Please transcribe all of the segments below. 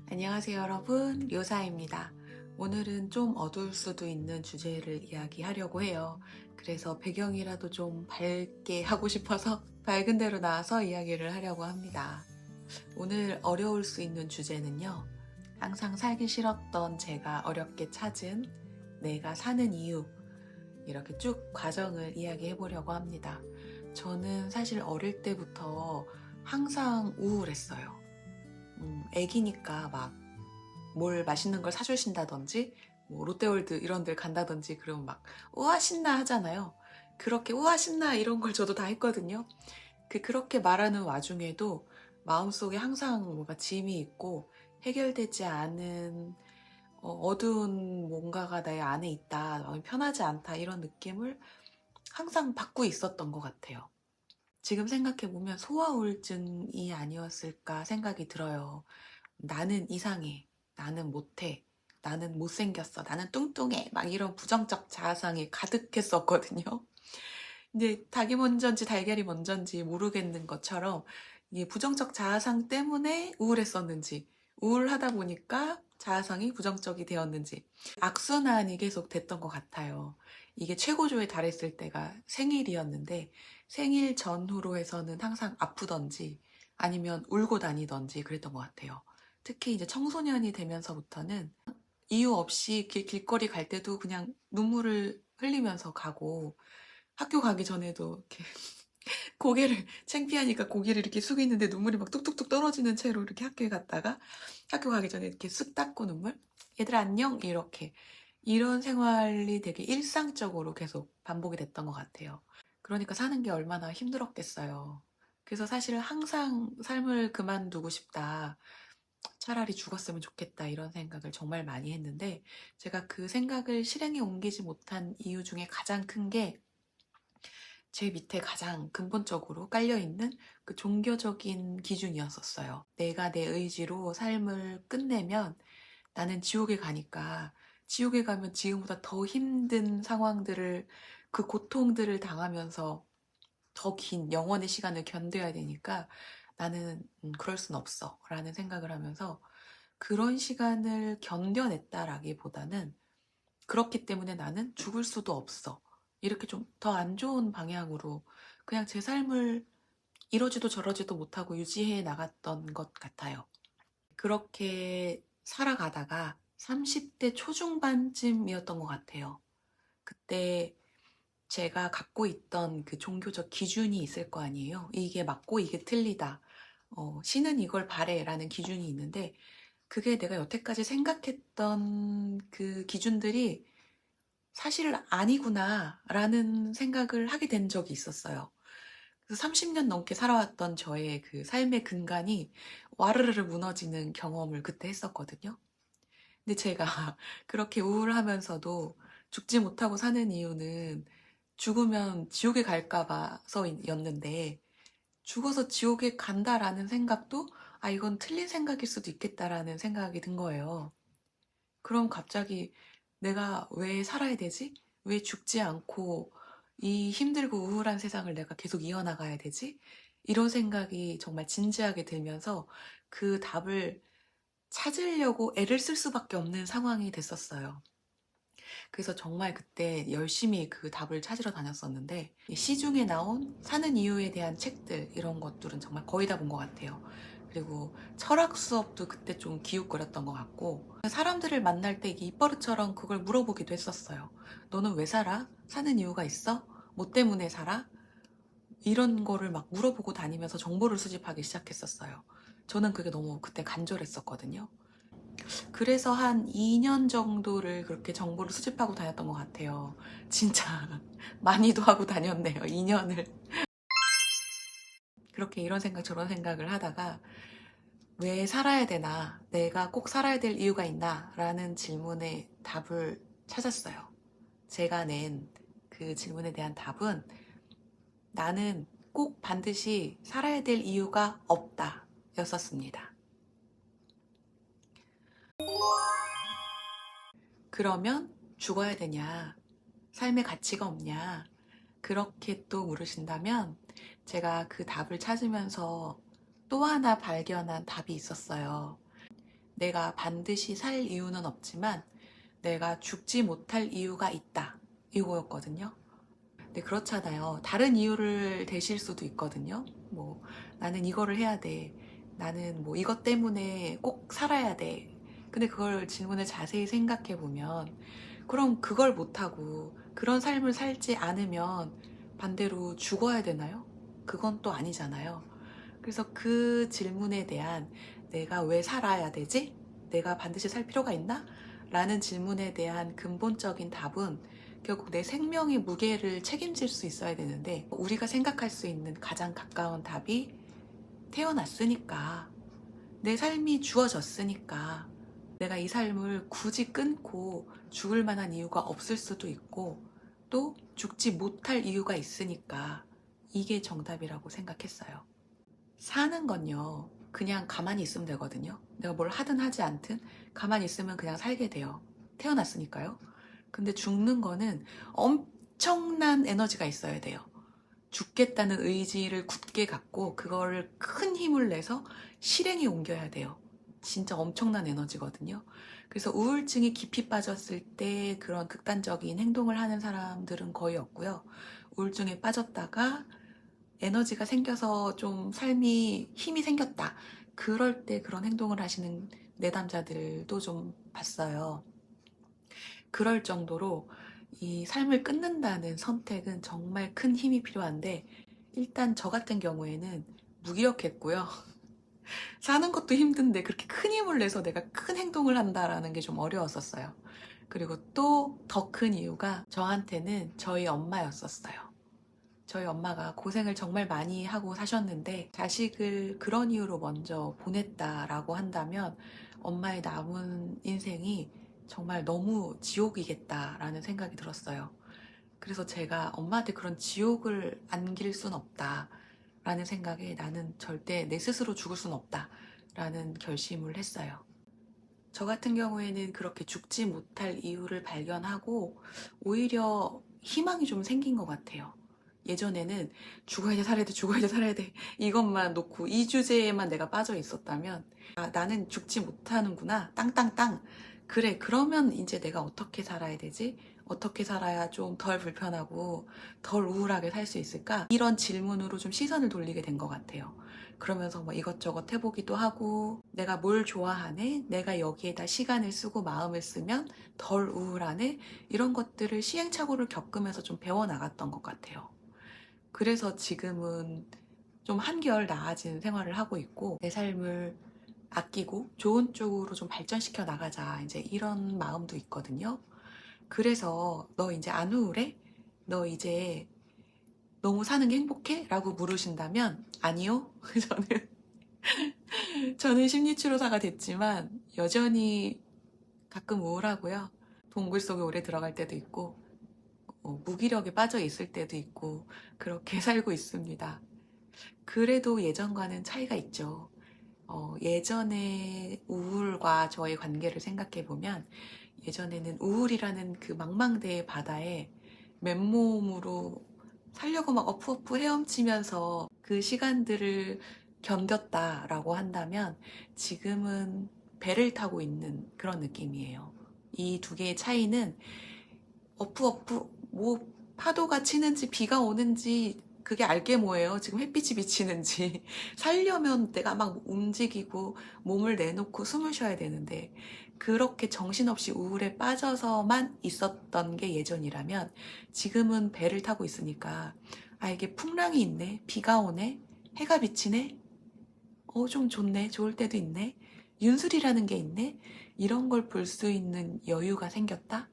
안녕하세요 여러분, 요사입니다. 오늘은 좀 어두울 수도 있는 주제를 이야기하려고 해요. 그래서 배경이라도 좀 밝게 하고 싶어서 밝은 데로 나와서 이야기를 하려고 합니다. 오늘 어려울 수 있는 주제는요, 항상 살기 싫었던 제가 어렵게 찾은 내가 사는 이유, 이렇게 쭉 과정을 이야기해 보려고 합니다. 저는 사실 어릴 때부터 항상 우울했어요. 애기니까 막 뭘 맛있는 걸 사주신다든지 뭐 롯데월드 이런 데 간다든지 그러면 막 우와 신나 하잖아요. 그렇게 우와 신나 이런 걸 저도 다 했거든요. 그렇게 말하는 와중에도 마음속에 항상 뭔가 짐이 있고 해결되지 않은 어두운 뭔가가 내 안에 있다, 마음이 편하지 않다 이런 느낌을 항상 받고 있었던 것 같아요. 지금 생각해보면 소아 우울증이 아니었을까 생각이 들어요. 나는 이상해, 나는 못해, 나는 못생겼어, 나는 뚱뚱해, 막 이런 부정적 자아상이 가득했었거든요. 근데 닭이 먼저인지 달걀이 먼저인지 모르겠는 것처럼 이게 부정적 자아상 때문에 우울했었는지, 우울하다 보니까 자아상이 부정적이 되었는지 악순환이 계속 됐던 것 같아요. 이게 최고조에 달했을 때가 생일이었는데 생일 전후로 해서는 항상 아프던지 아니면 울고 다니던지 그랬던 것 같아요. 특히 이제 청소년이 되면서부터는 이유 없이 길거리 갈 때도 그냥 눈물을 흘리면서 가고, 학교 가기 전에도 이렇게 고개를 창피하니까 고개를 이렇게 숙이는데 눈물이 막 뚝뚝뚝 떨어지는 채로 이렇게 학교에 갔다가 학교 가기 전에 이렇게 쓱 닦고 눈물, 얘들아 안녕, 이렇게 이런 생활이 되게 일상적으로 계속 반복이 됐던 것 같아요. 그러니까 사는 게 얼마나 힘들었겠어요. 그래서 사실 항상 삶을 그만두고 싶다, 차라리 죽었으면 좋겠다 이런 생각을 정말 많이 했는데, 제가 그 생각을 실행에 옮기지 못한 이유 중에 가장 큰 게 제 밑에 가장 근본적으로 깔려있는 그 종교적인 기준이었었어요. 내가 내 의지로 삶을 끝내면 나는 지옥에 가니까, 지옥에 가면 지금보다 더 힘든 상황들을, 그 고통들을 당하면서 더 긴 영원의 시간을 견뎌야 되니까 나는 그럴 순 없어 라는 생각을 하면서, 그런 시간을 견뎌냈다라기보다는 그렇기 때문에 나는 죽을 수도 없어, 이렇게 좀 더 안 좋은 방향으로 그냥 제 삶을 이러지도 저러지도 못하고 유지해 나갔던 것 같아요. 그렇게 살아가다가 30대 초중반쯤이었던 것 같아요. 그때 제가 갖고 있던 그 종교적 기준이 있을 거 아니에요. 이게 맞고 이게 틀리다. 신은 이걸 바래 라는 기준이 있는데, 그게 내가 여태까지 생각했던 그 기준들이 사실 아니구나 라는 생각을 하게 된 적이 있었어요. 그래서 30년 넘게 살아왔던 저의 그 삶의 근간이 와르르르 무너지는 경험을 그때 했었거든요. 근데 제가 그렇게 우울하면서도 죽지 못하고 사는 이유는 죽으면 지옥에 갈까 봐서였는데, 죽어서 지옥에 간다라는 생각도 아, 이건 틀린 생각일 수도 있겠다라는 생각이 든 거예요. 그럼 갑자기 내가 왜 살아야 되지? 왜 죽지 않고 이 힘들고 우울한 세상을 내가 계속 이어나가야 되지? 이런 생각이 정말 진지하게 들면서 그 답을 찾으려고 애를 쓸 수밖에 없는 상황이 됐었어요. 그래서 정말 그때 열심히 그 답을 찾으러 다녔었는데, 시중에 나온 사는 이유에 대한 책들 이런 것들은 정말 거의 다 본 것 같아요. 그리고 철학 수업도 그때 좀 기웃거렸던 것 같고, 사람들을 만날 때 이게 입버릇처럼 그걸 물어보기도 했었어요. 너는 왜 살아? 사는 이유가 있어? 뭐 때문에 살아? 이런 거를 막 물어보고 다니면서 정보를 수집하기 시작했었어요. 저는 그게 너무 그때 간절했었거든요. 그래서 한 2년 정도를 그렇게 정보를 수집하고 다녔던 것 같아요. 진짜 많이도 하고 다녔네요, 2년을. 그렇게 이런 생각 저런 생각을 하다가 왜 살아야 되나, 내가 꼭 살아야 될 이유가 있나 라는 질문에 답을 찾았어요. 제가 낸 그 질문에 대한 답은 나는 꼭 반드시 살아야 될 이유가 없다 였었습니다. 그러면 죽어야 되냐? 삶의 가치가 없냐? 그렇게 또 물으신다면, 제가 그 답을 찾으면서 또 하나 발견한 답이 있었어요. 내가 반드시 살 이유는 없지만 내가 죽지 못할 이유가 있다. 이거였거든요. 근데 그렇잖아요. 다른 이유를 대실 수도 있거든요. 뭐, 나는 이거를 해야 돼. 나는 뭐 이것 때문에 꼭 살아야 돼. 근데 그걸 질문을 자세히 생각해 보면, 그럼 그걸 못하고 그런 삶을 살지 않으면 반대로 죽어야 되나요? 그건 또 아니잖아요. 그래서 그 질문에 대한 내가 왜 살아야 되지? 내가 반드시 살 필요가 있나? 라는 질문에 대한 근본적인 답은 결국 내 생명의 무게를 책임질 수 있어야 되는데, 우리가 생각할 수 있는 가장 가까운 답이 태어났으니까, 내 삶이 주어졌으니까, 내가 이 삶을 굳이 끊고 죽을 만한 이유가 없을 수도 있고, 또 죽지 못할 이유가 있으니까, 이게 정답이라고 생각했어요. 사는 건요, 그냥 가만히 있으면 되거든요. 내가 뭘 하든 하지 않든 가만히 있으면 그냥 살게 돼요. 태어났으니까요. 근데 죽는 거는 엄청난 에너지가 있어야 돼요. 죽겠다는 의지를 굳게 갖고 그거를 큰 힘을 내서 실행에 옮겨야 돼요. 진짜 엄청난 에너지거든요. 그래서 우울증이 깊이 빠졌을 때 그런 극단적인 행동을 하는 사람들은 거의 없고요. 우울증에 빠졌다가 에너지가 생겨서 좀 삶이 힘이 생겼다. 그럴 때 그런 행동을 하시는 내담자들도 좀 봤어요. 그럴 정도로 이 삶을 끊는다는 선택은 정말 큰 힘이 필요한데, 일단 저 같은 경우에는 무기력했고요. 사는 것도 힘든데 그렇게 큰 힘을 내서 내가 큰 행동을 한다라는 게 좀 어려웠었어요. 그리고 또 더 큰 이유가 저한테는 저희 엄마였었어요. 저희 엄마가 고생을 정말 많이 하고 사셨는데 자식을 그런 이유로 먼저 보냈다라고 한다면 엄마의 남은 인생이 정말 너무 지옥이겠다라는 생각이 들었어요. 그래서 제가 엄마한테 그런 지옥을 안길 순 없다라는 생각에 나는 절대 내 스스로 죽을 순 없다라는 결심을 했어요. 저 같은 경우에는 그렇게 죽지 못할 이유를 발견하고 오히려 희망이 좀 생긴 것 같아요. 예전에는 죽어야 돼, 살아야 돼, 죽어야 돼, 살아야 돼 이것만 놓고 이 주제에만 내가 빠져 있었다면, 아, 나는 죽지 못하는구나, 땅땅땅. 그래, 그러면 이제 내가 어떻게 살아야 되지? 어떻게 살아야 좀 덜 불편하고 덜 우울하게 살 수 있을까? 이런 질문으로 좀 시선을 돌리게 된 것 같아요. 그러면서 뭐 이것저것 해보기도 하고, 내가 뭘 좋아하네? 내가 여기에다 시간을 쓰고 마음을 쓰면 덜 우울하네? 이런 것들을 시행착오를 겪으면서 좀 배워나갔던 것 같아요. 그래서 지금은 좀 한결 나아진 생활을 하고 있고, 내 삶을 아끼고 좋은 쪽으로 좀 발전시켜 나가자, 이제 이런 마음도 있거든요. 그래서 너 이제 안 우울해? 너 이제 너무 사는 게 행복해? 라고 물으신다면 아니요. 저는 심리치료사가 됐지만 여전히 가끔 우울하고요. 동굴 속에 오래 들어갈 때도 있고, 무기력에 빠져 있을 때도 있고, 그렇게 살고 있습니다. 그래도 예전과는 차이가 있죠. 예전의 우울과 저의 관계를 생각해 보면, 예전에는 우울이라는 그 망망대해 바다에 맨몸으로 살려고 막 어프어프 헤엄치면서 그 시간들을 견뎠다라고 한다면, 지금은 배를 타고 있는 그런 느낌이에요. 이 두 개의 차이는 어프어프, 뭐 파도가 치는지 비가 오는지 그게 알게 뭐예요. 지금 햇빛이 비치는지. 살려면 내가 막 움직이고 몸을 내놓고 숨을 쉬어야 되는데, 그렇게 정신없이 우울에 빠져서만 있었던 게 예전이라면, 지금은 배를 타고 있으니까 아, 이게 풍랑이 있네, 비가 오네, 해가 비치네, 좀 좋네, 좋을 때도 있네, 윤술이라는 게 있네, 이런 걸 볼 수 있는 여유가 생겼다.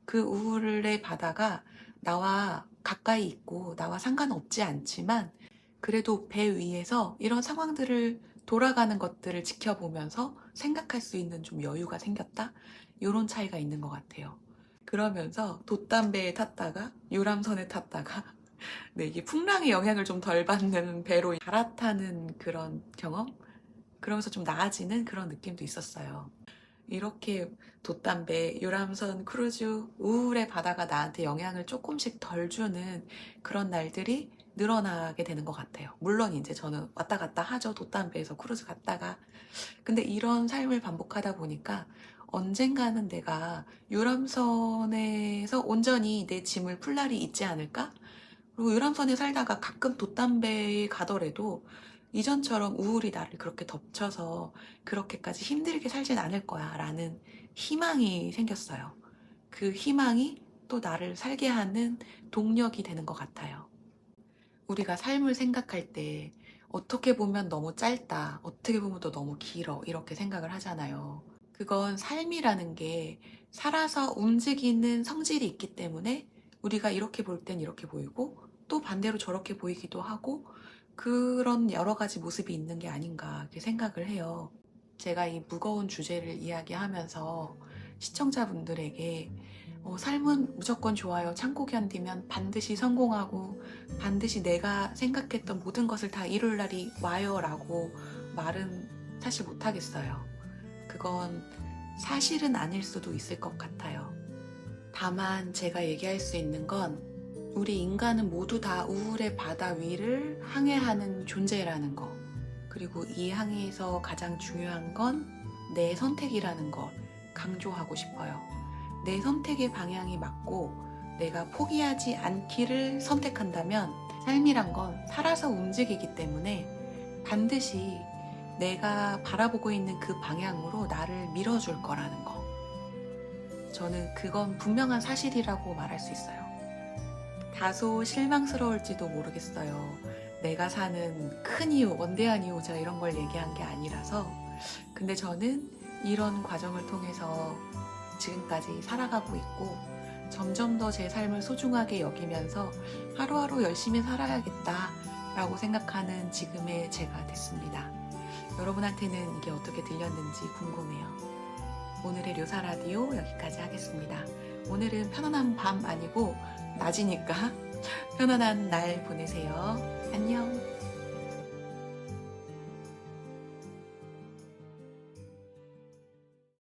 그 우울의 바다가 나와 가까이 있고 나와 상관없지 않지만, 그래도 배 위에서 이런 상황들을, 돌아가는 것들을 지켜보면서 생각할 수 있는 좀 여유가 생겼다? 이런 차이가 있는 것 같아요. 그러면서 돛담배에 탔다가 유람선에 탔다가 네, 이게 풍랑의 영향을 좀 덜 받는 배로 갈아타는 그런 경험? 그러면서 좀 나아지는 그런 느낌도 있었어요. 이렇게 돛담배, 유람선, 크루즈, 우울의 바다가 나한테 영향을 조금씩 덜 주는 그런 날들이 늘어나게 되는 것 같아요. 물론 이제 저는 왔다 갔다 하죠. 돛담배에서 크루즈 갔다가. 근데 이런 삶을 반복하다 보니까 언젠가는 내가 유람선에서 온전히 내 짐을 풀 날이 있지 않을까? 그리고 유람선에 살다가 가끔 돛담배에 가더라도 이전처럼 우울이 나를 그렇게 덮쳐서 그렇게까지 힘들게 살진 않을 거야 라는 희망이 생겼어요. 그 희망이 또 나를 살게 하는 동력이 되는 것 같아요. 우리가 삶을 생각할 때 어떻게 보면 너무 짧다, 어떻게 보면 또 너무 길어 이렇게 생각을 하잖아요. 그건 삶이라는 게 살아서 움직이는 성질이 있기 때문에 우리가 이렇게 볼 땐 이렇게 보이고 또 반대로 저렇게 보이기도 하고 그런 여러 가지 모습이 있는 게 아닌가 이렇게 생각을 해요. 제가 이 무거운 주제를 이야기하면서 시청자분들에게 삶은 무조건 좋아요. 참고 견디면 반드시 성공하고 반드시 내가 생각했던 모든 것을 다 이룰 날이 와요 라고 말은 사실 못하겠어요. 그건 사실은 아닐 수도 있을 것 같아요. 다만 제가 얘기할 수 있는 건 우리 인간은 모두 다 우울의 바다 위를 항해하는 존재라는 거. 그리고 이 항해에서 가장 중요한 건 내 선택이라는 걸 강조하고 싶어요. 내 선택의 방향이 맞고 내가 포기하지 않기를 선택한다면 삶이란 건 살아서 움직이기 때문에 반드시 내가 바라보고 있는 그 방향으로 나를 밀어줄 거라는 거. 저는 그건 분명한 사실이라고 말할 수 있어요. 다소 실망스러울지도 모르겠어요. 내가 사는 큰 이유, 원대한 이유, 제가 이런 걸 얘기한 게 아니라서. 근데 저는 이런 과정을 통해서 지금까지 살아가고 있고 점점 더 제 삶을 소중하게 여기면서 하루하루 열심히 살아야겠다 라고 생각하는 지금의 제가 됐습니다. 여러분한테는 이게 어떻게 들렸는지 궁금해요. 오늘의 료사 라디오 여기까지 하겠습니다. 오늘은 편안한 밤 아니고 낮이니까 편안한 날 보내세요. 안녕.